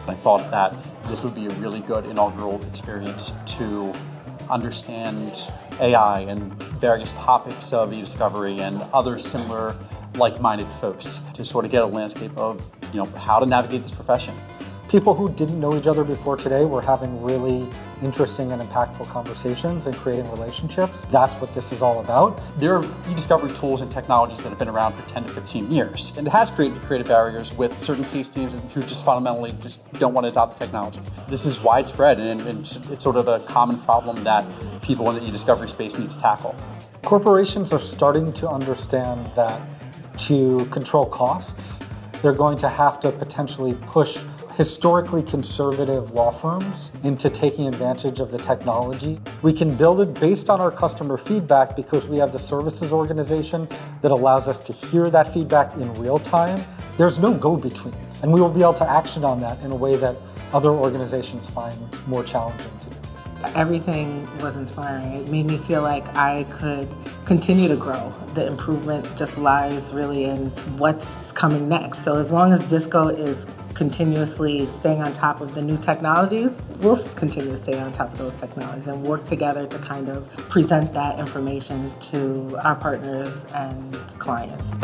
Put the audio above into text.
I thought that this would be a really good inaugural experience to understand AI and various topics of e-discovery and other similar like-minded folks to sort of get a landscape of how to navigate this profession. People who didn't know each other before today were having really interesting and impactful conversations and creating relationships. That's what this is all about. There are e-discovery tools and technologies that have been around for 10 to 15 years. And it has created barriers with certain case teams who just fundamentally just don't want to adopt the technology. This is widespread and it's sort of a common problem that people in the e-discovery space need to tackle. Corporations are starting to understand that to control costs, they're going to have to potentially push historically conservative law firms into taking advantage of the technology. We can build it based on our customer feedback because we have the services organization that allows us to hear that feedback in real time. There's no go-betweens, and we will be able to action on that in a way that other organizations find more challenging to do. Everything was inspiring. It made me feel like I could continue to grow. The improvement just lies really in what's coming next. So as long as Disco is continuously staying on top of the new technologies, we'll continue to stay on top of those technologies and work together to kind of present that information to our partners and clients.